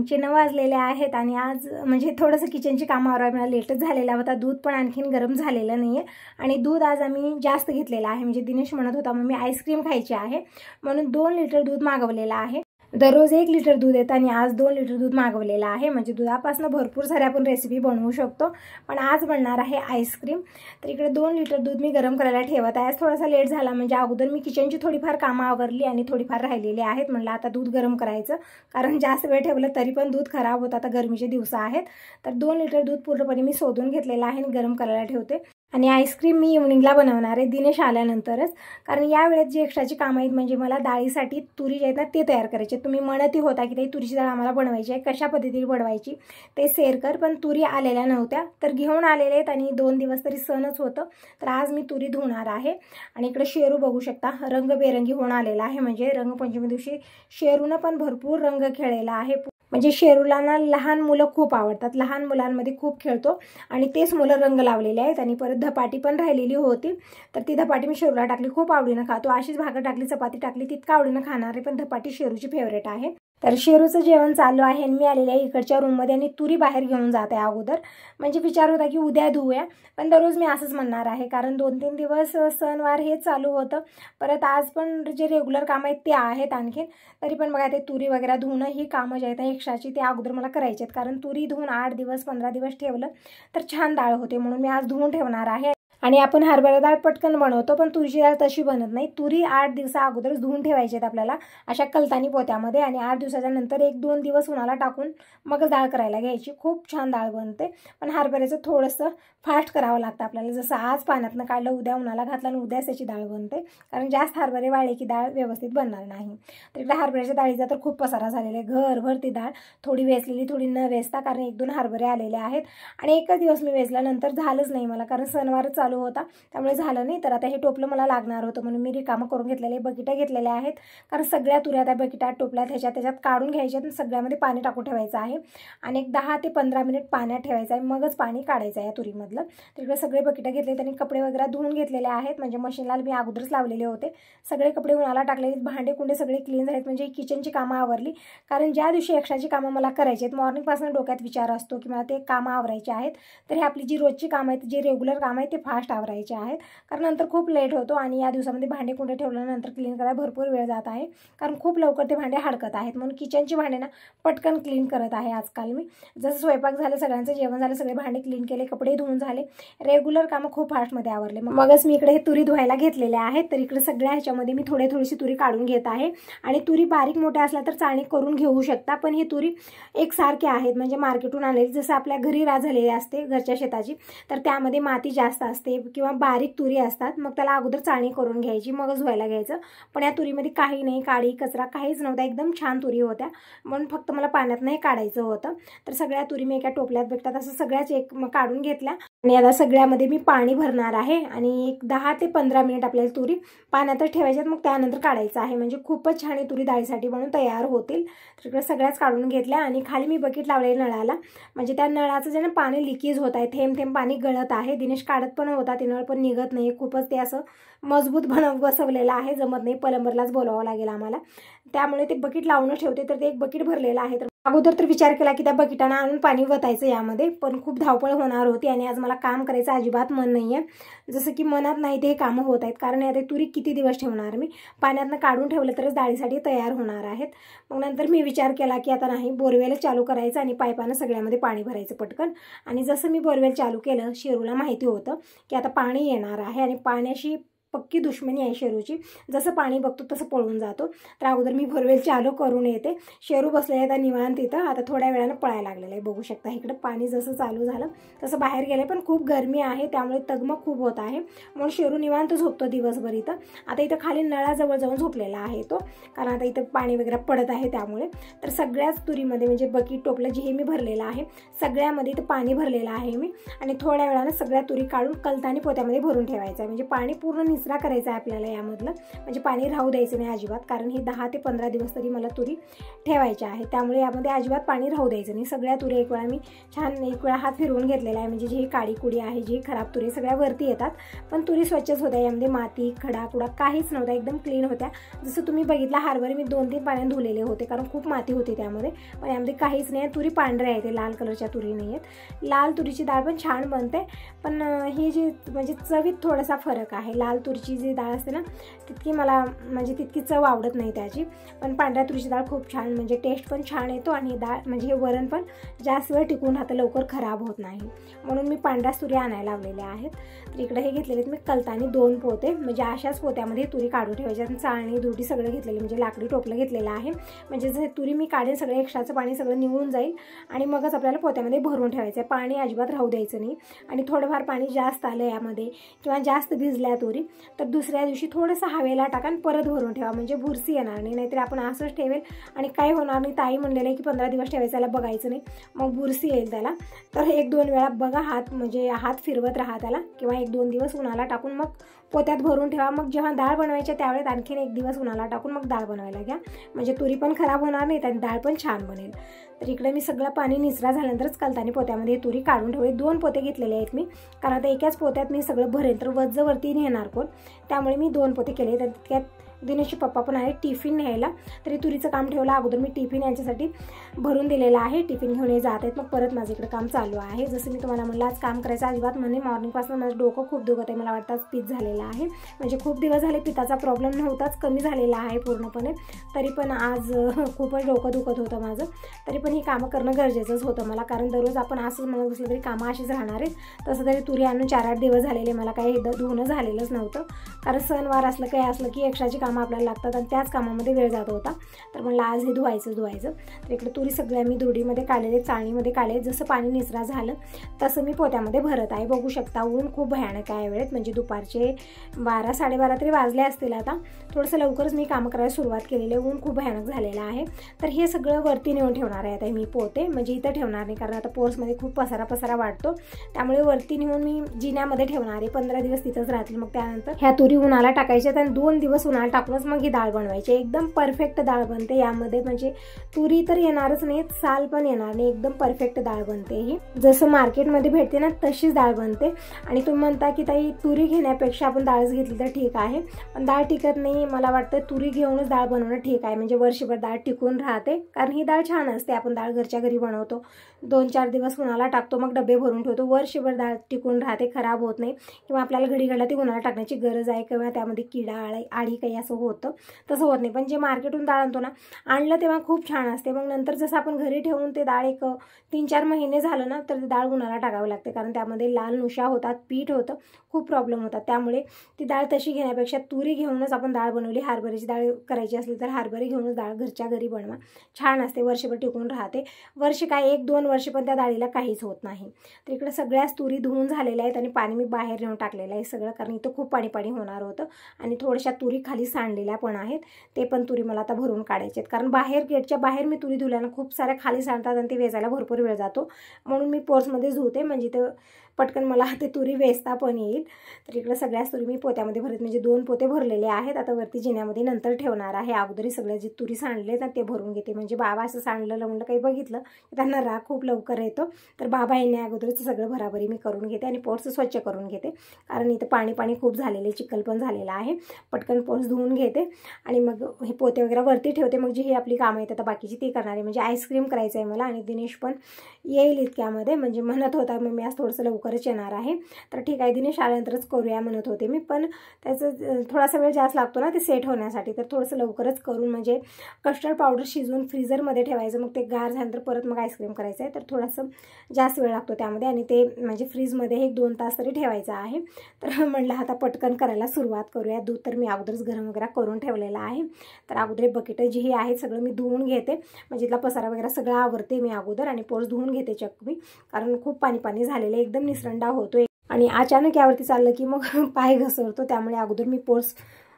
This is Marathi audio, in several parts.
मॉर्निंगचे 9 वाजलेले आहेत आणि आज म्हणजे थोडंसं किचनची कामं आवरायला लेटच झालेला होता। दूध पण आणखीन गरम झालेलं नाही आहे आणि दूध आज आम्ही जास्त घेतलेलं आहे। म्हणजे दिनेश म्हणत होता मम्मी आईस्क्रीम खायची आहे म्हणून 2 लिटर दूध मागवलेलं आहे। दररोज 1 लिटर दूध येतं आणि आज 2 लिटर दूध मागवलेलं आहे। म्हणजे दुधापासून भरपूर साऱ्या आपण रेसिपी बनवू शकतो, पण आज बनणार आहे आईस्क्रीम। तर इकडे 2 लिटर दूध मी गरम करायला ठेवत आहे। आज थोडासा लेट झाला, म्हणजे अगोदर मी किचनची थोडीफार कामं आवरली आणि थोडीफार राहिलेली आहेत। म्हणलं आता दूध गरम करायचं, कारण जास्त वेळ ठेवलं तरी पण दूध खराब होतं। आता गरमीचे दिवस आहेत, तर 2 लिटर दूध पूर्णपणे मी शोधून घेतलेलं आहे आणि गरम करायला ठेवते। आणि आईस्क्रीम मी इव्हनिंगला बनवणार आहे, दिनेश आल्यानंतरच, कारण या वेळेत जी एक्स्ट्राची कामं आहेत म्हणजे मला डाळीसाठी तुरी जे आहेत ना ते तयार करायचे। तुम्ही म्हणतही होता की ताई तुरीची डाळ आम्हाला बनवायची आहे, कशा पद्धतीने बनवायची ते शेअर कर, पण तुरी आलेल्या नव्हत्या तर घेऊन आलेले आहेत आणि 2 दिवस तरी सणच होतं। तर आज मी तुरी धुणार आहे आणि इकडे शेरू बघू शकता रंगबेरंगी होऊन आलेला आहे। म्हणजे रंगपंचमी दिवशी शेरूनं पण भरपूर रंग खेळलेला आहे। म्हणजे शेरूला ना लहान मुलं खूप आवडतात, लहान मुलांमध्ये खूप खेळतो आणि तेच मुलं रंग लावलेले आहेत। आणि परत धपाटी पण राहिलेली होती, तर ती धपाटी मी शेरूला टाकली, खूप आवडीनं खातो। अशीच भाकर टाकली, चपाती टाकली, तितका आवडीनं खाणार आहे, पण धपाटी शेरूची फेवरेट आहे। तर शेरूचं जेवण चालू आहे आणि मी आलेले आहे इकडच्या रूममध्ये आणि तुरी बाहेर घेऊन जाते अगोदर। म्हणजे विचार होता की उद्या धुवूया, पण दररोज मी असंच म्हणणार आहे, कारण 2-3 दिवस सणवार हे चालू होतं। परत आज पण जे रेग्युलर काम आहेत ते आहेत आणखीन, तरी पण बघा ते तुरी वगैरे धुणं ही कामं जे आहेत एक्स्ट्राची ते अगोदर मला करायची आहेत, कारण तुरी धुवून 8 दिवस 15 दिवस ठेवलं तर छान डाळ होते, म्हणून मी आज धुवून ठेवणार आहे। आणि आपण हरभरा डाळ पटकन बनवतो, पण तुरीची डाळ तशी बनत नाही। तुरी 8 दिवसा अगोदरच धुवून ठेवायची आहेत आपल्याला अशा कलतानी पोत्यामध्ये, आणि 8 दिवसाच्या नंतर 1-2 दिवस उन्हाला टाकून मग डाळ करायला घ्यायची, खूप छान डाळ बनते। पण हरभऱ्याचं थोडंसं फास्ट करावं लागतं आपल्याला, जसं आज पाण्यातनं काढलं, उद्या उन्हाला घातलं आणि उद्याच त्याची डाळ बनते, कारण जास्त हरभरे वाळले की डाळ व्यवस्थित बनणार नाही। तर इकडे हरभऱ्याच्या डाळीचा तर खूप पसारा झालेला आहे, घरभर ती डाळ, थोडी वेचलेली थोडी न वेचता, कारण 1-2 हरभरे आलेले आहेत आणि एकच दिवस मी वेचल्यानंतर झालंच नाही मला, कारण सणवार चालू होता त्यामुळे झालं नाही। तर आता हे टोपलं मला लागणार होतं म्हणून मी रिकामं करून घेतलेले, बकेटा घेतलेल्या आहेत, कारण सगळ्या तुऱ्या त्या बकेटात टोपल्यात त्याच्यात काढून घ्यायच्या आणि सगळ्यामध्ये पाणी टाकून ठेवायचं आहे आणि एक 10 ते 15 मिनिट पाण्यात ठेवायचं आहे, मगच पाणी काढायचं आहे या तुरीमधलं। तिकडे सगळे बकेटा घेतले आणि कपडे वगैरे धुवून घेतलेले आहेत, म्हणजे मशीनला मी अगोदरच लावलेले होते। सगळे कपडे उन्हाला टाकलेले, भांडे कुंडे सगळे क्लीन झालेत, म्हणजे किचनची कामं आवरली। कारण ज्या दिवशी एक्स्ट्राची कामं मला करायची आहेत, मॉर्निंगपासून डोक्यात विचार असतो की मला ते कामं आवरायचे आहेत, तर हे आपली जी रोजची कामं आहेत, जे रेग्युलर काम आहे ते फास्ट आवरायचे आहेत, कारण नंतर खूप लेट होतो। आणि या दिवसामध्ये भांडे कुंडे ठेवल्यानंतर क्लीन करायला भरपूर वेळ जात आहे, कारण खूप लवकर ते भांडे हडकत आहेत, म्हणून किचनची भांडे ना पटकन क्लीन करत आहे आजकाल मी। जसं स्वयंपाक झालं, सगळ्यांचं जेवण झालं, सगळे भांडे क्लीन केले, कपडे धुवून झाले, रेग्युलर कामं खूप फास्टमध्ये आवरले, मगच मी इकडे हे तुरी धुवायला घेतलेले आहेत। तर इकडे सगळ्या ह्याच्यामध्ये मी थोडीशी तुरी काढून घेत आहे आणि तुरी बारीक मोठ्या असल्या तर चाळणी करून घेऊ शकता, पण ही तुरी एकसारखे आहेत, म्हणजे मार्केटून आलेली, जसं आपल्या घरी झालेली असते घरच्या शेताची, तर त्यामध्ये माती जास्त असते किंवा बारीक तुरी असतात, मग त्याला अगोदर चाळणी करून घ्यायची मगच धुवायला घ्यायचं। पण या तुरीमध्ये काही नाही, काळी कचरा काहीच नव्हता, एकदम छान तुरी होत्या, म्हणून फक्त मला पाण्यात नाही काढायचं होतं। तर सगळ्या तुरी मी एका टोपल्यात भेटतात असं सगळ्याच एक काढून घेतल्या आणि आता सगळ्यामध्ये मी पाणी भरणार आहे आणि एक 10 ते 15 मिनिट आपल्याला तुरी पाण्यातच ठेवायच्यात, मग त्यानंतर काढायचं आहे, म्हणजे खूपच छान ही तुरी डाळीसाठी म्हणून तयार होतील। तिकडे सगळ्याच काढून घेतल्या आणि खाली मी बकेट लावले नळाला, म्हणजे त्या नळाचं जे ना पाणी लिकेज होत आहे, थेंब थेंब पाणी गळत आहे। दिनेश काढत पण होता, ते नळ पण निघत नाही, खूपच ते असं मजबूत बसवलेलं आहे, जमत नाही, प्लंबरलाच बोलावं लागेल आम्हाला, त्यामुळे ते बकेट लावून ठेवते। तर ते एक बकेट भरलेलं आहे, तर अगोदर तर विचार केला की त्या बकेटानं आणून पाणी वतायचं यामध्ये, पण खूप धावपळ होणार होती आणि आज मला काम करायचं अजिबात मन नाही आहे, जसं की मनात नाही ते हे कामं होत आहेत, कारण आता तुरी किती दिवस ठेवणार मी, पाण्यातनं काढून ठेवलं तरच डाळीसाठी तयार होणार आहेत। मग नंतर मी विचार केला की आता नाही, बोरवेल चालू करायचं आणि पाईपानं सगळ्यामध्ये पाणी भरायचं पटकन। आणि जसं मी बोरवेल चालू केलं, शेरूला माहिती होतं की आता पाणी येणार आहे आणि पाण्याशी पक्की दुश्मनी आहे शेरूची, जसं पाणी बघतो तसं पळून जातो। तर अगोदर मी बोरवेल चालू करून येते, शेरू बसलेले आता निवांत तिथं, आता थोड्या वेळानं पळायला लागलेलं आहे, बघू शकता इकडं पाणी जसं चालू झालं तसं बाहेर गेलं, पण खूप गरमी आहे त्यामुळे तगमग खूप होत आहे, म्हणून शेरू निवांत झोपतो दिवसभर इथं। आता इथं खाली नळाजवळ जाऊन झोपलेला आहे तो, कारण आता इथं पाणी वगैरे पडत आहे त्यामुळे। तर सगळ्याच तुरीमध्ये म्हणजे बकेट टोपलं जे मी भरलेलं आहे सगळ्यामध्ये इथं पाणी भरलेलं आहे मी, आणि थोड्या वेळानं सगळ्या तुरी काढून कलतानी पोत्यामध्ये भरून ठेवायचं आहे, म्हणजे पाणी पूर्ण निचरा करायचा आहे आपल्याला यामधलं, म्हणजे पाणी राहू द्यायचं नाही अजिबात, कारण ही 10 ते 15 दिवस तरी मला तुरी ठेवायच्या आहे, त्यामुळे यामध्ये अजिबात पाणी राहू द्यायचं नाही। सगळ्या तुरी एक वेळा मी छान एक वेळा हात फिरवून घेतलेला आहे, म्हणजे जी काळी कुडी आहे, जी खराब तुरी सगळ्या वरती येतात, पण तुरी स्वच्छच होत्या, यामध्ये माती खडा कुडा काहीच नव्हता, एकदम क्लीन होत्या। जसं तुम्ही बघितला हरभरे मी 2-3 पाण्यात धुलेले होते, कारण खूप माती होती त्यामध्ये, पण यामध्ये काहीच नाही। तुरी पांढऱ्या आहेत, लाल कलरच्या तुरी नाही आहेत। लाल तुरीची डाळ पण छान बनते, पण ही जी म्हणजे चवीत थोडासा फरक आहे। लाल तुरीची जी डाळ असते ना तितकी मला म्हणजे तितकी चव आवडत नाही त्याची, पण पांढऱ्या तुरीची डाळ खूप छान, म्हणजे टेस्ट पण छान येतो आणि डाळ म्हणजे हे वरण पण जास्त वेळ टिकून राहतं, लवकर खराब होत नाही, म्हणून मी पांढऱ्या तुरी आणायला लावलेल्या आहेत। तर इकडे हे घेतलेले आहेत मी कलतानी 2 पोते, म्हणजे अशाच पोत्यामध्ये तुरी काढून ठेवायच्या, चाळणी दुर्डी सगळं घेतलेलं, म्हणजे लाकडी टोपलं घेतलेलं आहे, म्हणजे जे तुरी मी काढेन सगळं एक्स्ट्राचं पाणी सगळं निवळून जाईल आणि मगच आपल्याला पोत्यामध्ये भरून ठेवायचं आहे। पाणी अजिबात राहू द्यायचं नाही, आणि थोडंफार पाणी जास्त आलं यामध्ये किंवा जास्त भिजल्या तुरी तर दुसऱ्या दिवशी थोडंसं हवेला टाका आणि परत भरून ठेवा, म्हणजे बुरशी येणार नाही, नाहीतर आपण असंच ठेवेल आणि काही होणार नाही। ताई म्हणलेलं आहे की 15 दिवस ठेवायचं, त्याला बघायचं नाही, मग बुरशी येईल त्याला। तर 1-2 वेळा बघा, म्हणजे हात फिरवत राहा त्याला, किंवा 1-2 दिवस उन्हाला टाकून मग पोत्यात भरून ठेवा। मग जेव्हा डाळ बनवायच्या त्यावेळेस आणखीन 1 दिवस उन्हाला टाकून मग डाळ बनवायला घ्या, म्हणजे तुरी पण खराब होणार नाही आणि डाळ पण छान बनेल। तर इकडे मी सगळं पाणी निचरा झाल्यानंतरच कलतानी पोत्यामध्ये तुरी काढून ठेवली। 2 पोते घेतलेले आहेत मी, कारण आता एकाच पोत्यात मी सगळं भरेन तर वरती नेणार कोण, त्यामुळे मी 2 पोते केले। तर त्यात दिनेशचे पप्पा पण आहे टिफिन न्यायला, तरी तुरीचं काम ठेवलं अगोदर मी, टिफिन यांच्यासाठी भरून दिलेला आहे, टिफिन घेऊन जात आहेत, मग परत माझं इकडे काम चालू आहे। जसं मी तुम्हाला म्हणलं आज काम करायचं अजिबात म्हणजे मॉर्निंगपासून माझं डोकं खूप दुखत आहे, मला वाटतं पित्त झालेलं आहे, म्हणजे खूप दिवस झाले पित्ताचा प्रॉब्लेम नव्हताच, कमी झालेला आहे पूर्णपणे, तरी पण आज खूपच डोकं दुखत होतं माझं, तरी पण ही कामं करणं गरजेचंच होतं मला, कारण दररोज आपण असंच म्हणत बसलं तरी कामं अशीच राहणार आहेत। तसं तरी तुरी आणून 4-8 दिवस झालेले, मला काही धुणं झालेलंच नव्हतं, कारण सणवार असलं काही असलं की एक्स्ट्राची कामं आपल्याला लागतात आणि त्याच कामामध्ये वेळ जात होता, तर म्हणलं आज हे धुवायचं। तर इकडे तुरी सगळ्या मी दुर्डीमध्ये काढलेले, चाळणीमध्ये काढले, जसं पाणी निचरा झालं तसं मी पोत्यामध्ये भरत आहे। बघू शकता ऊन खूप भयानक आहे वेळेत, म्हणजे दुपारचे 12-12:30 तरी वाजले असतील आता, थोडंसं लवकरच मी काम करायला सुरुवात केलेली आहे, ऊन खूप भयानक झालेलं आहे। तर हे सगळं वरती नेऊन ठेवणार आहे आता मी पोते, म्हणजे इथं ठेवणार नाही, कारण आता पोर्समध्ये खूप पसारा वाटतो, त्यामुळे वरती नेऊन मी जिन्यामध्ये ठेवणार आहे, 15 दिवस तिथंच राहतील। मग त्यानंतर ह्या तुरी उन्हाला टाकायच्या आणि 2 दिवस उन्हाला टाकूनच मग ही डाळ बनवायची, एकदम परफेक्ट डाळ बनते यामध्ये, म्हणजे तुरी तर येणारच नाही, साल पण येणार नाही, एकदम परफेक्ट डाळ बनते ही, जसं मार्केटमध्ये भेटते ना तशीच डाळ बनते। आणि तुम्ही म्हणता की ताई तुरी घेण्यापेक्षा आपण डाळच घेतली तर ठीक आहे, पण डाळ टिकत नाही, मला वाटतं तुरी घेऊनच डाळ बनवणं ठीक आहे, म्हणजे वर्षभर डाळ टिकून राहते, कारण ही डाळ छान असते, आपण डाळ घरच्या घरी बनवतो, 2-4 दिवस उन्हाला टाकतो, मग डबे भरून ठेवतो, वर्षभर डाळ टिकून राहते, खराब होत नाही, किंवा आपल्याला घडी ती उन्हाला टाकण्याची गरज आहे किंवा त्यामध्ये किडा आळी काही असं होतं, तसं होत नाही। पण जे मार्केटून डाळ आणतो ना, आणलं तेव्हा खूप छान असते, मग नंतर जसं आपण घरी ठेवून ते डाळ एक 3-4 महिने झालं ना तर ते डाळ उन्हाला टाकावं लागते, कारण त्यामध्ये लाल नुशा होतात, पीठ होतं, खूप प्रॉब्लेम होतात, त्यामुळे ती डाळ तशी घेण्यापेक्षा तुरी घेऊनच आपण डाळ बनवली। हरभऱ्याची डाळ करायची असली तर हरभरे घेऊनच डाळ घरच्या घरी बनवा, छान असते, वर्षभर टिकून राहते, वर्ष काय 1-2 वर्ष पण त्या डाळीला काहीच होत नाही। तर इकडे सगळ्याच तुरी धुवून झालेल्या आहेत आणि पाणी मी बाहेर नेऊन टाकलेलं आहे सगळं, कारण इथं खूप पाणी होणार होतं, आणि थोड्याशा तुरी खाली सांडलेल्या पण आहेत, ते पण तुरी मला आता भरून काढायचे आहेत, कारण बाहेर गेटच्या बाहेर मी तुरी धुल्यानं खूप साऱ्या खाली सांडतात आणि ते वेचायला भरपूर वेळ जातो, म्हणून मी पोर्समध्ये धुते, म्हणजे ते पटकन मला ते तुरी वेचता पण येईल। तर इकडे सगळ्याच तुरी मी पोत्यामध्ये भरत, म्हणजे 2 पोते भरलेले आहेत, आता वरती जिन्यामध्ये नंतर ठेवणार आहे, अगोदरी सगळ्या जे तुरी सांडले ना ते भरून घेते, म्हणजे बाबा असं सांडलेलं म्हणलं काही बघितलं की त्यांना राग खूप लवकर येतो, तर बाबा यांनी अगोदरच सगळं भराभरी मी करून घेते आणि पोर्स स्वच्छ करून घेते, कारण इथं पाणी खूप झालेले, चिखल पण झालेला आहे, पटकन पोर्स धुवून घेते आणि मग हे पोते वगैरे वरती ठेवते। मग जी ही आपली कामं आहेत आता बाकीची ती करणार आहे, म्हणजे आईस्क्रीम करायचं आहे मला, आणि दिनेश पण येईल इतक्यामध्ये, म्हणजे म्हणत होता मग मी आज थोडंसं लवकरच येणार आहे, तर ठीक आहे दिनेश आल्यानंतरच करूया म्हणत होते मी, पण त्याचं थोडासा वेळ जास्त लागतो ना ते सेट होण्यासाठी, तर थोडंसं लवकरच करून, म्हणजे कस्टर्ड पावडर शिजवून फ्रीजरमध्ये ठेवायचं, मग ते गार झाल्यानंतर परत मग आईस्क्रीम करायचं आहे, तर थोडंसं जास्त वेळ लागतो त्यामध्ये, आणि ते म्हणजे फ्रीजमध्ये 1-2 तास तरी ठेवायचं आहे। तर म्हणलं आता पटकन करायला सुरुवात करूया। दूध तर मी अगोदरच गरम वगैरे करून ठेवलेलं आहे, तर अगोदर बकेट जी ही आहेत सगळं मी धुवून घेते, म्हणजे इथला पसारा वगैरे सगळं आवरते मी अगोदर, आणि पोर्स धुवून घेते चक्क, कारण खूप पाणी झालेलं, एकदम निसरंडा होतो, आणि अचानक यावरती चाललं की मग पाय घसरतो, त्यामुळे अगोदर मी पोर्स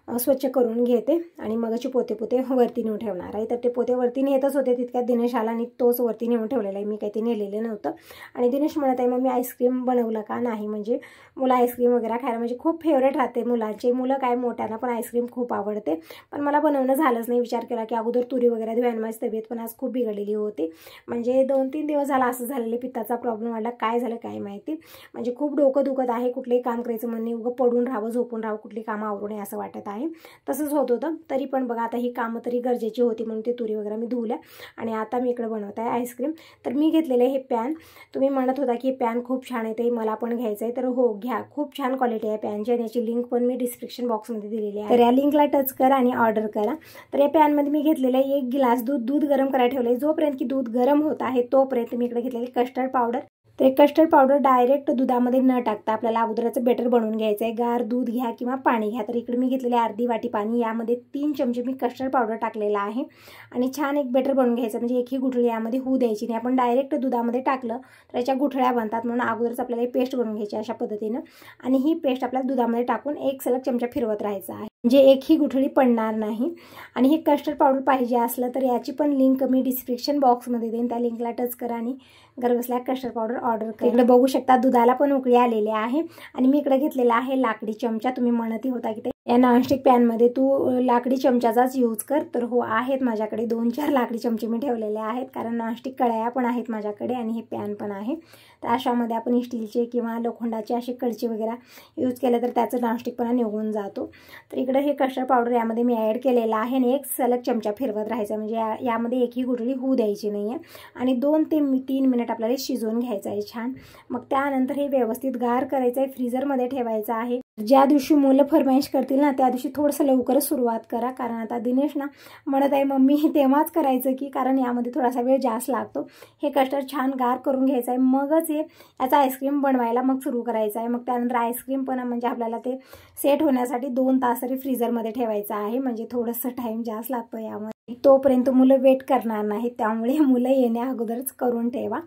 स्वच्छ करून घेते आणि मगची पोते वरती नेऊन ठेवणार आहे. तर ते पोते वरती नेतच होते तितक्यात दिनेश आला आणि तोच वरती नेऊन ठेवलेला आहे. मी काही ते नेलेलं नव्हतं. आणि दिनेश म्हणत आहे मम्मी आईस्क्रीम बनवलं का नाही, म्हणजे मुलं आईस्क्रीम वगैरे खायला म्हणजे खूप फेवरेट राहते मुलांचे. मुलं काय मोठ्यांना पण आईस्क्रीम खूप आवडते, पण मला बनवणं झालंच नाही. विचार केला की अगोदर तुरी वगैरे धुवायला माझी तब्येत पण आज खूप बिघडलेली होती. म्हणजे 2-3 दिवस झाला असं झालेलं, पित्ताचा प्रॉब्लेम वाढला, काय झालं काय माहिती. म्हणजे खूप डोकं दुखत आहे, कुठलेही काम करायचं म्हणणे, उगं पडून राहावं झोपून राहावं, कुठली कामं आवरू नये असं वाटत आहे. तसंच होत होतं. तरी पण बघा आता ही कामं तरी गरजेची होती म्हणून ते तुरी वगैरे मी धुवल्या आणि आता मी इकडे बनवत आहे आईस्क्रीम. तर मी घेतलेलं हे पॅन. तुम्ही म्हणत होता की पॅन खूप छान आहे, ते मला पण घ्यायचं आहे. तर हो घ्या, खूप छान क्वालिटी आहे पॅनची आणि याची लिंक पण मी डिस्क्रिप्शन बॉक्समध्ये दिलेली आहे. तर या लिंकला टच करा आणि ऑर्डर करा. तर या पॅनमध्ये मी घेतलेलं आहे 1 गिलास दूध गरम करायला ठेवलं. जोपर्यंत की दूध गरम होत आहे तोपर्यंत मी इकडे घेतलेली कस्टर्ड पावडर. तर कस्टर्ड पावडर डायरेक्ट दुधामध्ये न टाकता आपल्याला अगोदरचं बेटर बनवून घ्यायचं आहे. गार दूध घ्या किंवा पाणी घ्या. तर इकडे मी घेतलेली अर्धी वाटी पाणी, यामध्ये 3 चमचे मी कस्टर्ड पावडर टाकलेला आहे आणि छान एक बेटर बनवून घ्यायचं. म्हणजे एकही गुठळी यामध्ये होऊ द्यायची नाही. आपण डायरेक्ट दुधामध्ये टाकलं तर याच्या गुठळ्या बनतात, म्हणून अगोदरच आपल्याला ही पेस्ट बनवून घ्यायची अशा पद्धतीनं. आणि ही पेस्ट आपल्याला दुधामध्ये टाकून एक सलग चमचा फिरवत राहायचं आहे, म्हणजे एकही गुठळी पडणार नाही. आणि हे कस्टर्ड पावडर पाहिजे असलं तर याची पण लिंक मी डिस्क्रिप्शन बॉक्समध्ये देईन. त्या लिंकला टच करा आणि घरबसल्या कस्टर्ड पावडर ऑर्डर करा. इकडे बघू शकता दुधाला पण उकळी आलेली आहे. आणि मी इकडे घेतलेला आहे लाकडी चमचा. तुम्ही म्हणतही होता की ते या नॉनस्टिक पॅनमध्ये तू लाकडी चमचाचाच यूज कर. तर हो आहेत माझ्याकडे 2-4 लाकडी चमचे मी ठेवलेले आहेत, कारण नॉनस्टिक कढया पण आहेत माझ्याकडे आणि हे पॅन पण आहे. तर अशामध्ये आपण स्टीलचे किंवा लोखंडाचे असे कळची वगैरे यूज केले तर त्याचं नॉनस्टिकपणा निघून जातो. तर इकडे हे कस्टर्ड पावडर यामध्ये मी ॲड केलेलं आहे आणि एक सलग चमचा फिरवत राहायचं, म्हणजे यामध्ये एकही गुठळी होऊ द्यायची नाही आहे. आणि 2 ते 3 मिनिट आपल्याला शिजवून घ्यायचं आहे छान. मग त्यानंतर हे व्यवस्थित गार करायचं आहे, फ्रीझरमध्ये ठेवायचं आहे. ज्या दिवशी मुलं फरमाईश करतील ना त्या दिवशी थोडंसं लवकरच सुरुवात करा, कारण आता दिनेश ना म्हणत आहे मम्मी तेव्हाच करायचं की, कारण यामध्ये थोडासा वेळ जास्त लागतो. हे कस्टर्ड छान गार करून घ्यायचं आहे, मगच हे याचा आईस्क्रीम बनवायला मग सुरू करायचं आहे. मग त्यानंतर आईस्क्रीम पण म्हणजे आपल्याला ते सेट होण्यासाठी 2 तास तरी फ्रीझरमध्ये ठेवायचं आहे, म्हणजे थोडंसं टाईम जास्त लागतो यामध्ये. तोपर्यंत मुलं वेट करणार नाहीत, त्यामुळे मुलं येण्या अगोदरच करून ठेवा.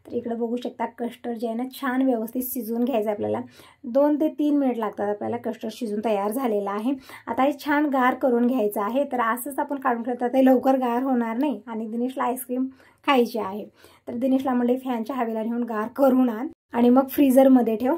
तर इकडे बघू शकता कस्टर्ड जे आहे ना छान व्यवस्थित शिजवून घ्यायचं आपल्याला. 2 ते 3 मिनिट लागतात आपल्याला. कस्टर्ड शिजून तयार झालेलं आहे. आता हे छान गार करून घ्यायचं आहे. तर असंच आपण काढून ठेवतात, ते लवकर गार होणार नाही आणि दिनेशला आईस्क्रीम खायची आहे. तर दिनेशला म्हणले फॅनच्या हवेला नेऊन गार करून आण आणि मग फ्रीझरमध्ये ठेव.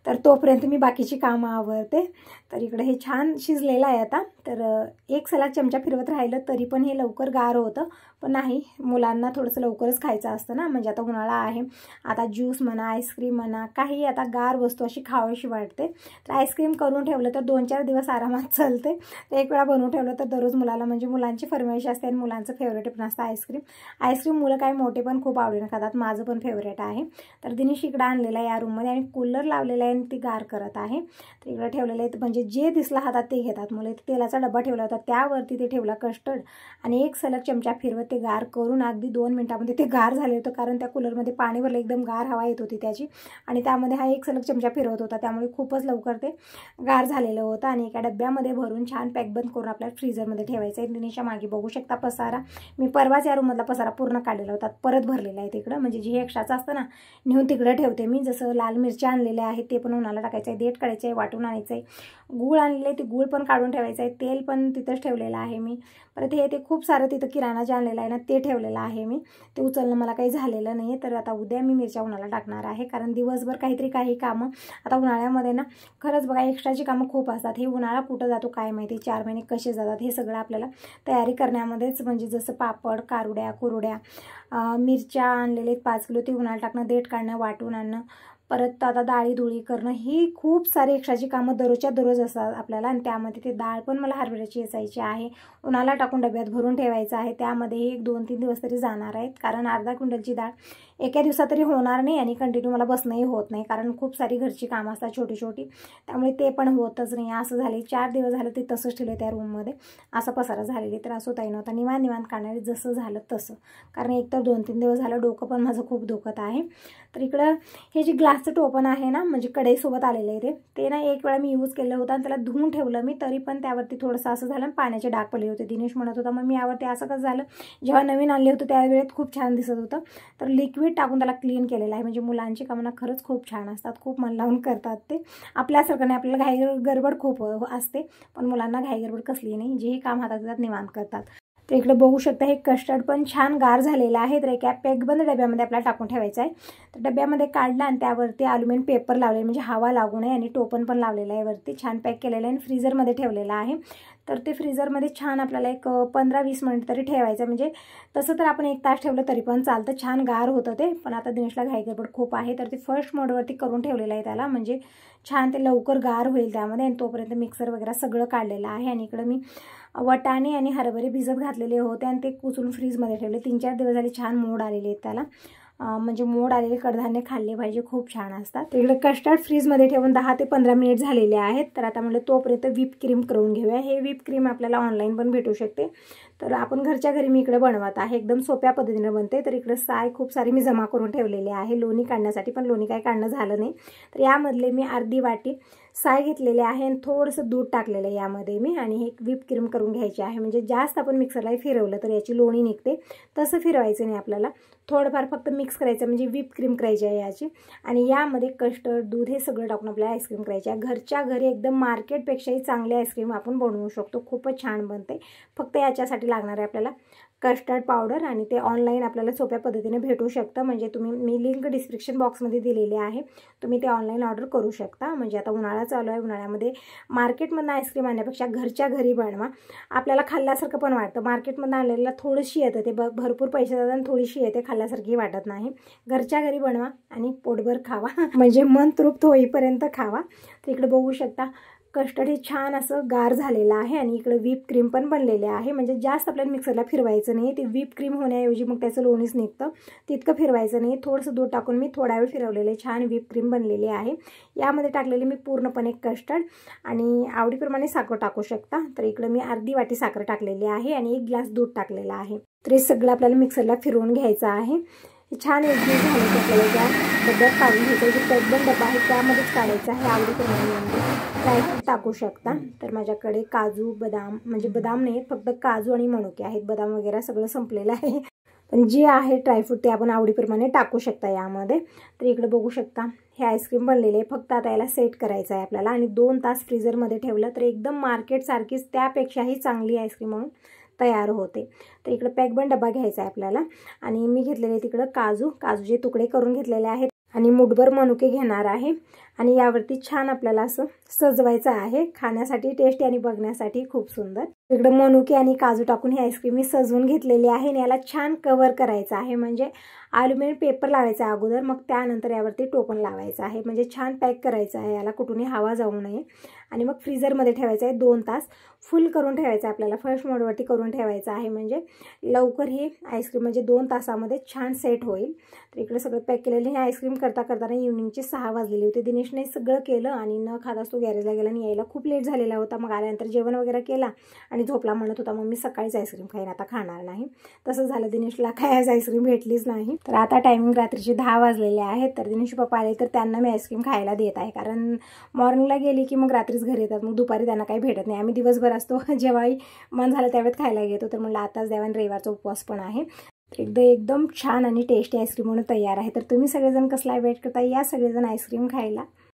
तर तोपर्यंत मी बाकीची कामं आवरते. तर इकडे हे छान शिजलेलं आहे आता. तर एक सलग चमचा फिरवत राहिलं तरी पण हे लवकर गार होतं, पण नाही मुलांना थोडंसं लवकरच खायचं असतं ना, म्हणजे आता उन्हाळा आहे. आता ज्यूस म्हणा आईस्क्रीम म्हणा काही आता गार वस्तू अशी खावीशी वाटते. तर आईस्क्रीम करून ठेवलं तर 2-4 दिवस आरामात चालते. तर एक वेळा बनवून ठेवलं तर दररोज मुलाला, म्हणजे मुलांची फरमाईश असते आणि मुलांचं फेवरेट पण असतं आईस्क्रीम. मुलं काय मोठे पण खूप आवडीनं खातात, माझं पण फेवरेट आहे. तर दिनेश इकडं आणलेलं आहे या रूममध्ये आणि कूलर लावलेला आहे आणि ती गार करत आहे. तर इकडे ठेवलेलं आहे, म्हणजे जे दिसलं हातात ते घेतात मुलं. तेलाचा डबा ठेवला होता त्यावरती ते ठेवला कस्टर्ड आणि एक सलग चमचा फिरवत ते गार करून अगदी 2 मिनिटामध्ये ते गार झाले होतं, कारण त्या कूलरमध्ये पाणी भरलं, एकदम गार हवा येत होती त्याची आणि त्यामध्ये हा एक सलग चमचा फिरवत होता, त्यामुळे खूपच लवकर ते गार झालेलं होतं. आणि एका डब्यामध्ये भरून छान पॅक बंद करून आपल्याला फ्रीझरमध्ये ठेवायचं आहे. दिनेशच्या मागे बघू शकता पसारा, मी परवाच या रूममधला पसारा पूर्ण काढलेला होता, परत भरलेला आहे तिकडं, म्हणजे जे एक्स्ट्राचं असतं ना नेऊन तिकडं ठेवते मी. जसं लाल मिरच्या आणलेल्या आहेत ते पण उन्हाला टाकायचं आहे, देठ काढायचं आहे, वाटून आणायचं आहे, गूळ आणलेलं आहे ते गूळ पण काढून ठेवायचं आहे, तेल पण तिथंच ठेवलेलं आहे मी. परत हे ते खूप सारं तिथं किराणा जे आणलेलं आहे ना ते ठेवलेलं आहे मी, ते उचलणं मला काही झालेलं नाही आहे. तर आता उद्या मी मिरच्या उन्हाला टाकणार आहे, कारण दिवसभर काही कामं आता उन्हाळ्यामध्ये ना खरंच बघा एक्स्ट्राची कामं खूप असतात. हे उन्हाळा कुठं जातो काय माहिती, 4 महिने कसे जातात हे सगळं आपल्याला तयारी करण्यामध्येच, म्हणजे जसं पापड कारुड्या कुरुड्या, मिरच्या आणलेले 5 किलो ते उन्हाला टाकणं, देठ काढणं, वाटून आणणं, परत आता डाळी धुळी करणं, ही खूप सारी एक्स्ट्राची कामं दररोजच्या दररोज असतात आपल्याला. आणि त्यामध्ये ते डाळ पण मला हरभऱ्याची असायची आहे, उन्हाला टाकून डब्यात भरून ठेवायचं आहे. त्यामध्ये 1-2-3 दिवस तरी जाणार आहेत, कारण अर्धा क्विंटलची डाळ एका दिवसात तरी होणार नाही आणि कंटिन्यू मला बसणंही होत नाही, कारण खूप सारी घरची कामं असतात छोटी छोटी, त्यामुळे ते पण होतच नाही. असं झाले 4 दिवस झालं ते तसंच ठेवलं त्या रूममध्ये, असा पसारा झालेली. तर असं होता नव्हता, निवांत काढणारे जसं झालं तसं, कारण एक तर 2-3 दिवस झालं डोकं पण माझं खूप दुखत आहे. तर इकडं हे जे ग्लासचं ग्लासचं टोपण आहे ना, म्हणजे कढईसोबत आलेलं आहे ते ना एक वेळा मी यूज केलं होतं आणि त्याला धुवून ठेवलं मी, तरी पण त्यावरती थोडंसं असं झालं, पाण्याचे डाग पडले होते. दिनेश म्हणत होता मग मी यावरती असं कसं झालं, जेव्हा नवीन आणले होतं त्यावेळेत खूप छान दिसत होतं. तर लिक्विड टाकून त्याला क्लीन केलेलं आहे. म्हणजे मुलांची कामं खरंच खूप छान असतात, खूप मन लावून करतात ते. आपल्यासारखं नाही, आपल्याला घाई गडबड खूप असते, पण मुलांना घाई गडबड कसली नाही, जेही काम हातात येतात निवांत करतात. तर इकडे बघू शकता हे कस्टर्ड पण छान गार झालेलं आहे. तर एका पॅकबंद डब्यामध्ये आपल्याला टाकून ठेवायचं आहे. तर डब्यामध्ये काढला आणि त्यावरती ॲल्युमिनियम पेपर लावले, म्हणजे हवा लागू नये, आणि टोपण पण लावलेलं आहे वरती, छान पॅक केलेलं आहे आणि फ्रीझरमध्ये ठेवलेलं आहे. तर ते फ्रीझरमध्ये छान आपल्याला एक 15-20 मिनिट तरी ठेवायचं. म्हणजे तसं तर आपण 1 तास ठेवलं तरी पण चालतं, छान गार होतं ते. पण आता दिनेशला घाई गडबड खूप आहे, तर ते फर्स्ट मोडवरती करून ठेवलेलं आहे त्याला, म्हणजे छान ते लवकर गार होईल त्यामध्ये. आणि तोपर्यंत मिक्सर वगैरे सगळं काढलेलं आहे. आणि इकडं मी वटाणे आणि हरभरे भिजत घातलेले होते आणि ते कुचून फ्रीजमध्ये ठेवले. 3-4 दिवस झाले, छान मोड आलेले आहेत त्याला. म्हणजे मोड आलेले कडधान्य खाल्ले पाहिजे, खूप छान असतात. तिकडे कस्टर्ड फ्रीजमध्ये ठेवून 10 ते 15 मिनिट झालेले आहेत. तर आता म्हणलं तोपर्यंत व्हिप क्रीम करून घेऊया. हे व्हिप क्रीम आपल्याला ऑनलाईन पण भेटू शकते. तर आपण घरच्या घरी मी इकडे बनवत आहे, एकदम सोप्या पद्धतीने बनते. तर इकडे साय खूप सारी मी जमा करून ठेवलेली आहे लोणी काढण्यासाठी, पण लोणी काही काढणं झालं नाही. तर यामधले मी अर्धी वाटी साय घेतलेले आहे आणि थोडंसं दूध टाकलेलं आहे यामध्ये मी. आणि हे व्हिप क्रीम करून घ्यायची आहे. म्हणजे जास्त आपण मिक्सरला फिरवलं तर याची लोणी निघते, तसं फिरवायचं नाही आपल्याला, थोडंफार फक्त मिक्स करायचं, म्हणजे व्हिप क्रीम करायची आहे याची. आणि यामध्ये कस्टर्ड, दूध हे सगळं टाकून आपल्याला आईस्क्रीम करायची आहे. घरच्या घरी एकदम मार्केटपेक्षाही चांगली आईस्क्रीम आपण बनवू शकतो, खूपच छान बनते. फक्त याच्यासाठी लागणार आहे आपल्याला कस्टर्ड पावडर, आणि ते ऑनलाईन आपल्याला सोप्या पद्धतीने भेटू शकतं. म्हणजे मी लिंक डिस्क्रिप्शन बॉक्समध्ये दिलेली आहे, तुम्ही ते ऑनलाईन ऑर्डर करू शकता. म्हणजे आता उन्हाळा चालू आहे, उन्हाळ्यामध्ये मार्केटमधून आईस्क्रीम आणण्यापेक्षा घरच्या घरी बनवा, आपल्याला खाल्ल्यासारखं पण वाटतं. मार्केटमधून आणलेलं थोडीशी येतं, ते भरपूर पैसे जातात आणि थोडीशी येते, खाल्ल्यासारखी वाटत नाही. घरच्या घरी बनवा आणि पोटभर खावा, म्हणजे मन तृप्त होईपर्यंत खावा. तर इकडे बघू शकता कस्टर्ड हे छान असं गार झालेलं आहे. आणि इकडे व्हिप क्रीम पण बनलेले आहे. म्हणजे जास्त आपल्याला मिक्सरला फिरवायचं नाही, ते व्हिप क्रीम होण्याऐवजी मग त्याचं लोणीच निघतं, तितकं फिरवायचं नाही. थोडंसं दूध टाकून मी थोडा वेळ फिरवलेले, छान व्हिप क्रीम बनलेली आहे. यामध्ये टाकलेली मी पूर्णपणे कस्टर्ड, आणि आवडीप्रमाणे साखर टाकू शकता. तर इकडे मी अर्धी वाटी साखर टाकलेली आहे आणि 1 ग्लास दूध टाकलेलं आहे. तर हे सगळं आपल्याला मिक्सरला फिरवून घ्यायचं आहे. छान एकजीव झालं की आपल्याला ज्या डब्यात काढून घ्यायचं, जे पॅकबंद डबा आहे त्यामध्येच काढायचं आहे. आवडीप्रमाणे ड्रायफ्रूट टाकू शकता. तर माझ्याकडे काजू, बदाम, म्हणजे बदाम नाही, फक्त काजू आणि मनुके आहेत, बदाम वगैरे सगळं संपलेलं आहे. पण जे आहे ड्रायफ्रूट ते आपण आवडीप्रमाणे टाकू शकता यामध्ये. तर इकडे बघू शकता हे आईस्क्रीम बनलेले आहे. फक्त आता याला सेट करायचं आहे आपल्याला, आणि 2 तास फ्रीझरमध्ये ठेवलं तर एकदम मार्केटसारखीच त्यापेक्षाही चांगली आईस्क्रीम म्हणून तयार होते. तर इकडे पॅकबंद डबा घ्यायचा आहे आपल्याला. आणि मी घेतलेले तिकडं काजूचे तुकडे करून घेतलेले आहेत, आणि मुठभर मनुके घेणार आहे. आणि यावरती छान आपल्याला असं सजवायचं आहे, खाण्यासाठी टेस्टी आणि बघण्यासाठी खूप सुंदर. इकडे मनुके आणि काजू टाकून ही आईस्क्रीम मी सजवून घेतलेली आहे. आणि याला छान कव्हर करायचं आहे, म्हणजे ॲल्युमिनियम पेपर लावायचा अगोदर, मग त्यानंतर यावरती टोपण लावायचं आहे. म्हणजे छान पॅक करायचं आहे याला, कुठूनही हवा जाऊ नये. आणि मग फ्रीझरमध्ये ठेवायचं आहे 2 तास. फुल करून ठेवायचं आहे आपल्याला, फर्स्ट मोडवरती करून ठेवायचं आहे, म्हणजे लवकर ही आईस्क्रीम म्हणजे 2 तासामध्ये छान सेट होईल. तर इकडे सगळं पॅक केलेलं. हे आईस्क्रीम करताना इव्हनिंगचे 6 वाजलेले होते. दिनेशने सगळं केलं आणि न खाताच तो गॅरेजला गेला आणि यायला खूप लेट झालेला होता. मग आल्यानंतर जेवण वगैरे केला आणि झोपला. म्हणत होता मग मी सकाळीच आईस्क्रीम खाईन, आता खाणार नाही. तसं झालं, दिनेशला काय आज आईस्क्रीम भेटलीच नाही. तर आता टायमिंग रात्रीचे 10 वाजलेले आहेत. तर दिनेश पप्पा आले तर त्यांना मी आईस्क्रीम खायला देत आहे, कारण मॉर्निंगला गेली की मग रात्रीच घरी येतात, मग दुपारी त्यांना काही भेटत नाही. आम्ही दिवसभर असतो, जेव्हाही मन झालं त्यावेळेत खायला घेतो. तर म्हणलं आताच द्यावा, रविवारचा उपवास पण आहे. एकदम छान आणि टेस्टी आईस्क्रीम म्हणून तयार आहे. तर तुम्ही सगळेजण कसला वेट करता, या सगळेजण आईस्क्रीम खायला.